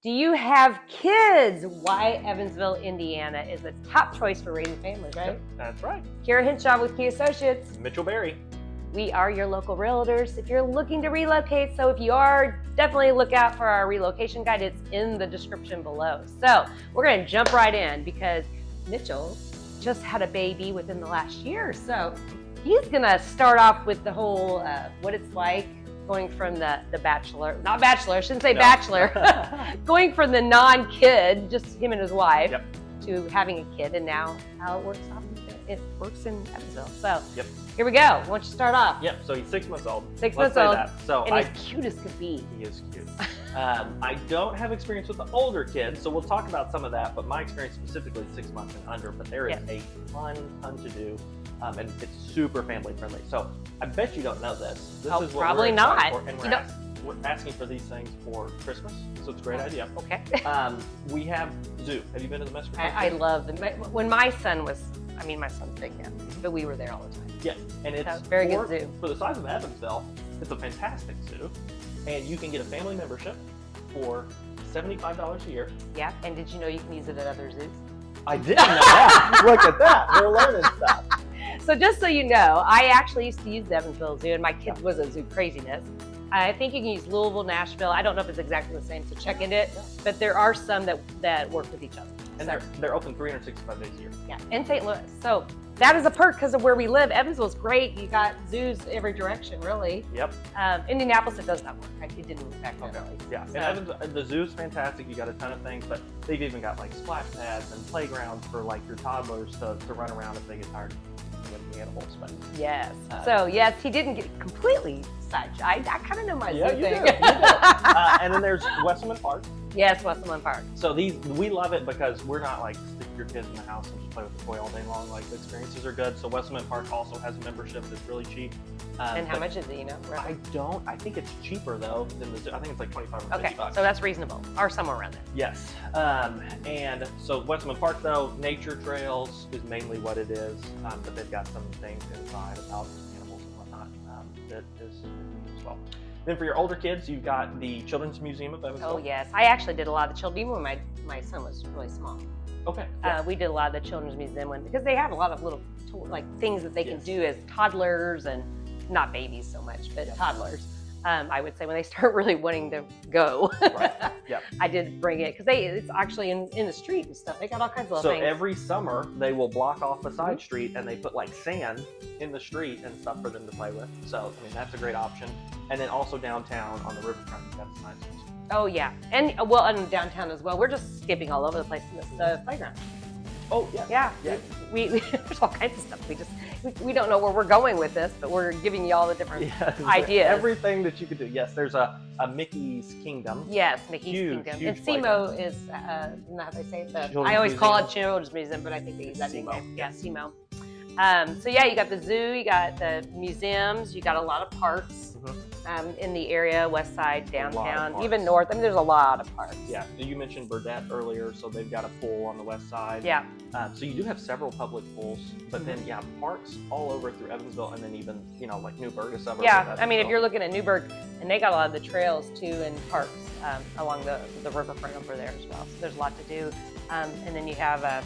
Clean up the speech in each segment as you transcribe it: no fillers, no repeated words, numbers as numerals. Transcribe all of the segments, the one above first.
Do you have kids? Why Evansville, Indiana is a top choice for raising families, right? Yep, that's right. Kara Hinshaw with Key Associates. Mitchell Berry. We are your local realtors if you're looking to relocate. So if you are, definitely look out for our relocation guide. It's in the description below. So we're going to jump right in because Mitchell just had a baby within the last year. So he's going to start off with the whole what it's like going from the bachelor, not bachelor, I shouldn't say bachelor, going from the non-kid, just him and his wife, Yep. to having a kid, and now how it works in Evansville. So Yep. Here we go. Why don't you start off? Yep, so he's 6 months old. 6 Let's months say old, that. So and he's cute as could be. He is cute. I don't have experience with the older kids, so we'll talk about some of that, but my experience specifically is 6 months and under, but there is a ton to do, and it's super family friendly. So I bet you don't know this. This is what probably we're not. for, and we're asking for these things for Christmas, so it's a great idea. Okay. We have zoo. Have you been to the Mexico? I love them. When my son was, my son's big now, but we were there all the time. Yes, and it's very good zoo. For the size of Evansville, it's a fantastic zoo, and you can get a family membership for $75 a year. Yeah, and did you know you can use it at other zoos? I didn't know that. Look at that. We're learning stuff. So just so you know, I actually used to use the Evansville Zoo, and my kid was a zoo craziness. I think you can use Louisville, Nashville. I don't know if it's exactly the same, so check into it. But there are some that work with each other. And they're open 365 days a year. Yeah, in St. Louis. So that is a perk because of where we live. Evansville's great. You got zoos every direction, really. Yep. Indianapolis, it does not work. It didn't move back there, really. Yeah, and the zoo's fantastic. You got a ton of things, but they've even got like splash pads and playgrounds for like your toddlers to run around if they get tired of the animals. But yes. So yes, he didn't get completely such. I kind of know my zoo you thing. do. And then there's Wesselman Park. Yes, Wesselman Park. So we love it because we're not like stick your kids in the house and just play with the toy all day long. Like the experiences are good. So Wesselman Park also has a membership that's really cheap. And how much is it? I think it's cheaper though than the zoo. I think it's like 25 or 50 bucks. So that's reasonable, or somewhere around there. Yes. And so Wesselman Park though, nature trails is mainly what it is, but they've got some things inside about animals and whatnot that is as well. Then for your older kids, you've got the Children's Museum of Evansville. Oh yes, I actually did a lot of the children, even when my son was really small. Okay. We did a lot of the Children's Museum one because they have a lot of little things that they can do as toddlers, and not babies so much, but toddlers. I would say when they start really wanting to go. Right. Yep. I did bring it because it's actually in the street and stuff. They got all kinds of little things. So every summer they will block off a side street and they put like sand in the street and stuff for them to play with. So that's a great option. And then also downtown on the Riverfront, you've got some nice ones. Oh yeah, and downtown as well. We're just skipping all over the place in the playground. Oh yeah. Yeah. We there's all kinds of stuff. We don't know where we're going with this, but we're giving you all the different ideas. Everything that you could do. Yes, there's a Mickey's Kingdom. Yes, Mickey's Kingdom. Huge and SEMO is, isn't that how they say it? I always call it Children's Museum, but I think they use that name. Yeah, SEMO. So yeah, you got the zoo, you got the museums, you got a lot of parks in the area, west side, downtown, even north. There's a lot of parks. Yeah, you mentioned Burdette earlier, so they've got a pool on the west side. Yeah. So you do have several public pools, but then parks all over through Evansville, and then even like Newburgh, a suburb. Yeah, if you're looking at Newburgh, and they got a lot of the trails too and parks along the riverfront over there as well. So there's a lot to do, and then you have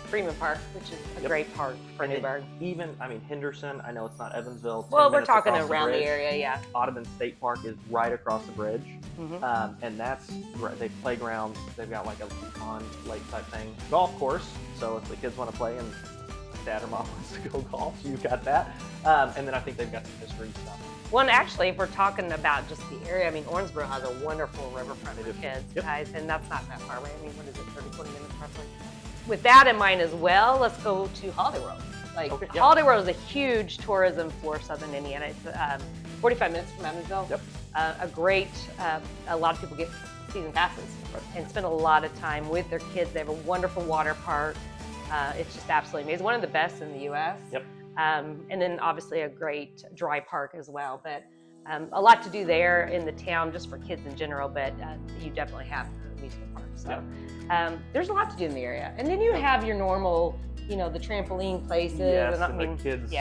Freeman Park, which is a great park for Newburgh. Even, Henderson, I know it's not Evansville. Well, we're talking around the area, yeah. Audubon State Park is right across the bridge, and that's right. They've playgrounds. They've got like a pond, lake type thing. Golf course, so if the kids want to play and dad or mom wants to go golf, you've got that. And then I think they've got some history stuff. Well, and actually, if we're talking about just the area, Owensboro has a wonderful riverfront for kids, guys, and that's not that far away. What is it, 30, 40 minutes roughly? With that in mind as well, let's go to Holiday World. Holiday World is a huge tourism for Southern Indiana. It's 45 minutes from Evansville. Yep. A lot of people get season passes and spend a lot of time with their kids. They have a wonderful water park. It's just absolutely amazing. One of the best in the U.S. Yep. And then obviously a great dry park as well. But a lot to do there in the town just for kids in general, but you definitely have amusement parks. So there's a lot to do in the area. And then you have your normal, the trampoline places. Yes, and the kids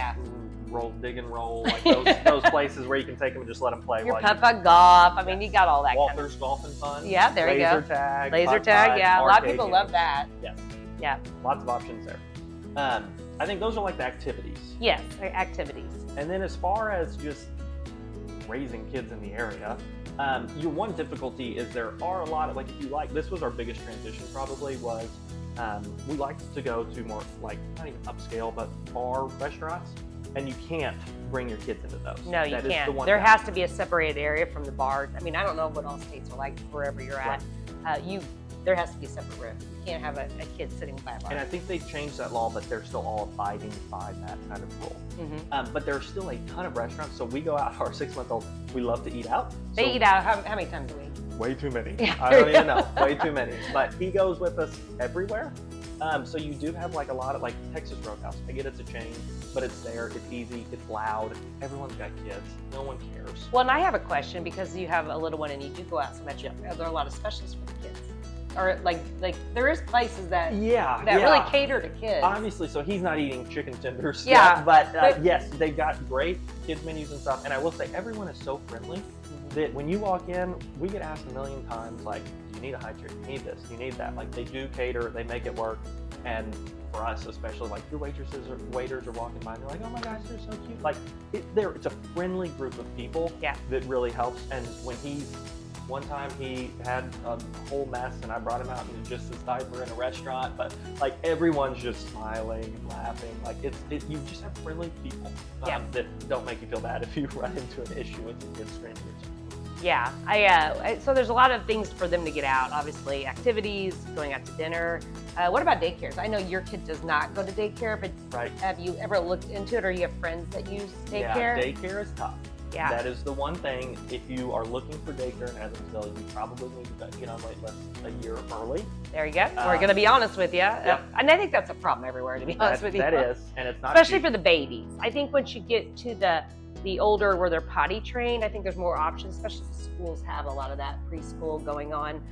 dig and roll, like those places where you can take them and just let them play. Your putt-putt golf. I mean, you got all that. Walters golf and fun. Yeah, there you go. Laser tag. Yeah, a lot of people love that. Yes. Yeah. Lots of options there. I think those are like the activities. Yes, activities. And then as far as just raising kids in the area, your one difficulty is there are a lot of, like, if you like, this was our biggest transition probably was, we like to go to more like, not even upscale, but bar restaurants, and you can't bring your kids into those. No, you can't. There has to be a separated area from the bars. I mean, I don't know what all states are like wherever you're at. There has to be a separate room. You can't have a kid sitting by a bar. And I think they've changed that law, but they're still all abiding by that kind of rule. Mm-hmm. But there are still a ton of restaurants. So we go out, our 6-month-old, we love to eat out. They eat out how many times a week? Way too many. Yeah, I don't even know. Way too many. But he goes with us everywhere. So you do have like a lot of, like Texas Roadhouse. I get it's a chain, but it's there. It's easy. It's loud. Everyone's got kids. No one cares. Well, and I have a question because you have a little one and you do go out so much. Are there a lot of specials for the kids? Or like there is places that really cater to kids. Obviously, so he's not eating chicken tenders. Yeah, but yes, they've got great kids menus and stuff. And I will say, everyone is so friendly that when you walk in, we get asked a million times, like, do you need a high chair? You need this, you need that. Like, they do cater, they make it work. And for us, especially, like, your waitresses or waiters are walking by and they're like, oh my gosh, they're so cute. Like, it's a friendly group of people that really helps. And when one time he had a whole mess and I brought him out in just his diaper in a restaurant, but like everyone's just smiling and laughing. Like you just have friendly people that don't make you feel bad if you run into an issue with your kids screaming. Yeah, so there's a lot of things for them to get out, obviously, activities, going out to dinner. What about daycares? I know your kid does not go to daycare, but have you ever looked into it, or you have friends that use daycare? Yeah, daycare is tough. Yeah. That is the one thing. If you are looking for daycare in Evansville, you probably need to get on wait list a year early. There you go. We're going to be honest with you. Yep. And I think that's a problem everywhere, to be honest with you. That is, and it's not especially cheap. for the babies. I think once you get to the older where they're potty trained, I think there's more options, especially if schools have a lot of that preschool going on.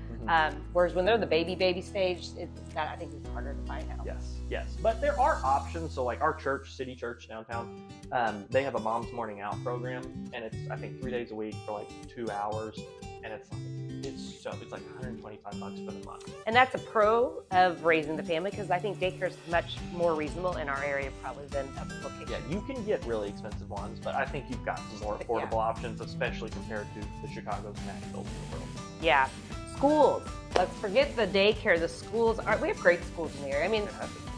Whereas when they're the baby stage, I think it's harder to find out. Yes. But there are options. So like our church, City Church downtown, they have a Mom's Morning Out program, and it's, I think, 3 days a week for like 2 hours, and it's like $125 for the month. And that's a pro of raising the family, because I think daycare is much more reasonable in our area probably than other locations. Yeah, you can get really expensive ones, but I think you've got some more affordable options, especially compared to the Chicago's and Nashville's of the world. Yeah. Schools. Let's forget the daycare. The schools we have great schools in the area. I mean,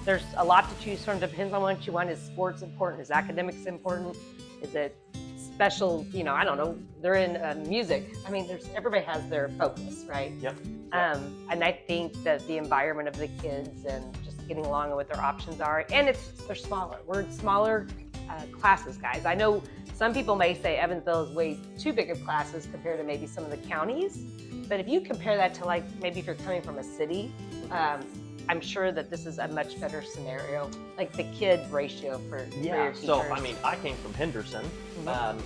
there's a lot to choose from. Depends on what you want. Is sports important? Is academics important? Is it special? I don't know. They're in music. I mean, everybody has their focus, right? Yep. And I think that the environment of the kids and just getting along with what their options are, and they're smaller. We're smaller classes, guys. I know some people may say Evansville is way too big of classes compared to maybe some of the counties. But if you compare that to, like, maybe if you're coming from a city, I'm sure that this is a much better scenario, like the kid ratio for your teachers. So I mean, I came from Henderson,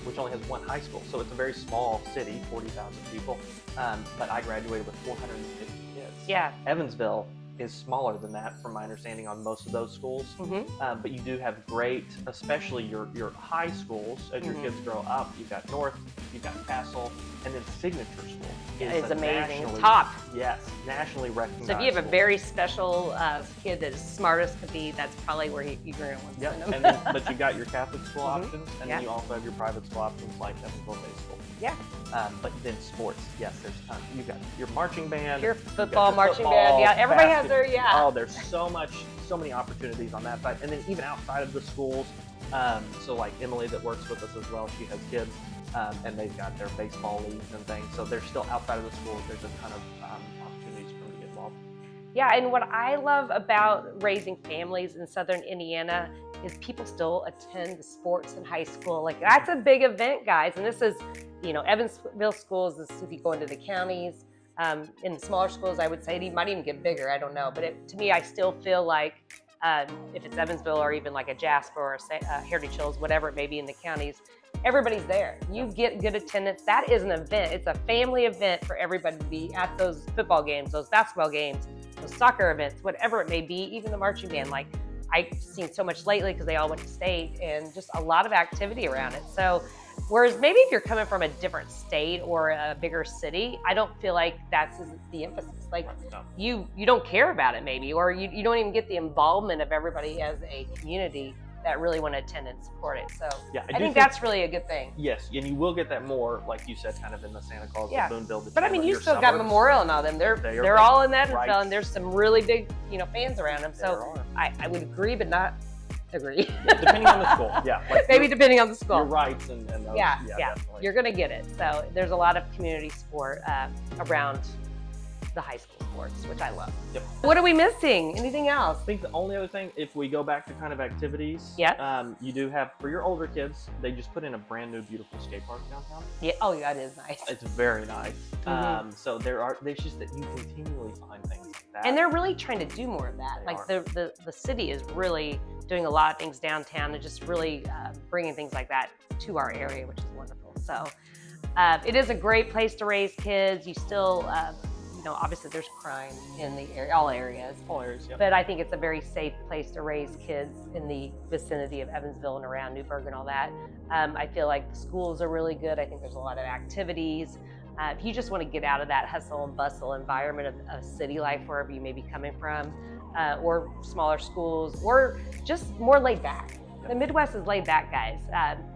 which only has one high school, so it's a very small city, 40,000 people. But I graduated with 450 kids. Yeah. Evansville is smaller than that, from my understanding, on most of those schools. But you do have great, especially your high schools, as your kids grow up. You've got North, you've got Castle, and then Signature School is amazing. It's top. Yes, nationally recognized. So if you have a very special kid that is smart as could be, that's probably where you're going to want to send them. And then, but you got your Catholic school options, and then you also have your private school options like Evansville Day School. Yeah. But then sports, yes, there's tons. You've got your marching band, your football, marching band. Yeah, everybody has their Oh, there's so many opportunities on that side, and then even outside of the schools. So like Emily that works with us as well, she has kids, and they've got their baseball leagues and things. So they're still outside of the schools. There's a ton of opportunities for them to get involved. Yeah, and what I love about raising families in Southern Indiana is people still attend the sports in high school. Like, that's a big event, guys. And this is, Evansville schools, this is if you go into the counties. In the smaller schools, I would say it might even get bigger. I don't know. But to me, I still feel like if it's Evansville or even like a Jasper or a Heritage Hills, whatever it may be in the counties, everybody's there. You get good attendance. That is an event. It's a family event for everybody to be at those football games, those basketball games, those soccer events, whatever it may be, even the marching band. Like, I've seen so much lately because they all went to state, and just a lot of activity around it. So whereas maybe if you're coming from a different state or a bigger city, I don't feel like that's the emphasis. Like you don't care about it maybe, or you don't even get the involvement of everybody as a community that really want to attend and support it. So yeah, I think that's really a good thing. Yes, and you will get that more, like you said, kind of in the Santa Claus, the Boonville, the but I mean, you still got Memorial and all them. They're all in Evansville, right. And there's some really big, fans around them. So I would agree, but not agree. Depending on the school, yeah. Like maybe depending on the school. Your rights and those, yeah. Definitely. You're gonna get it. So there's a lot of community support around the high school sports, which I love. Yep. What are we missing? Anything else? I think the only other thing, if we go back to kind of activities, you do have, for your older kids, they just put in a brand new beautiful skate park downtown. Yeah. Oh, yeah, it is nice. It's very nice. So there's just that you continually find things like that. And they're really trying to do more of that. The city is really doing a lot of things downtown and just really bringing things like that to our area, which is wonderful. So it is a great place to raise kids. You still, obviously there's crime in the area, all areas. Yep. But I think it's a very safe place to raise kids in the vicinity of Evansville and around Newburgh and all that. I feel like the schools are really good. I think there's a lot of activities. If you just want to get out of that hustle and bustle environment of city life, wherever you may be coming from, or smaller schools, or just more laid back. The Midwest is laid back, guys.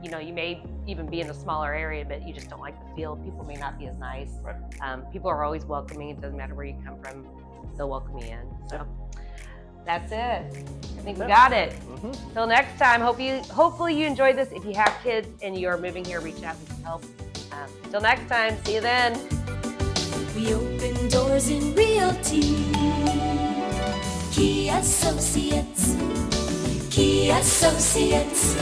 You may even be in a smaller area, but you just don't like the feel. People may not be as nice. Right. People are always welcoming. It doesn't matter where you come from. They'll welcome you in. So that's it. I think we got it. Till next time, hopefully you enjoyed this. If you have kids and you're moving here, reach out. We can help. Till next time. See you then. We open doors in realty. Key Associates. Key Associates.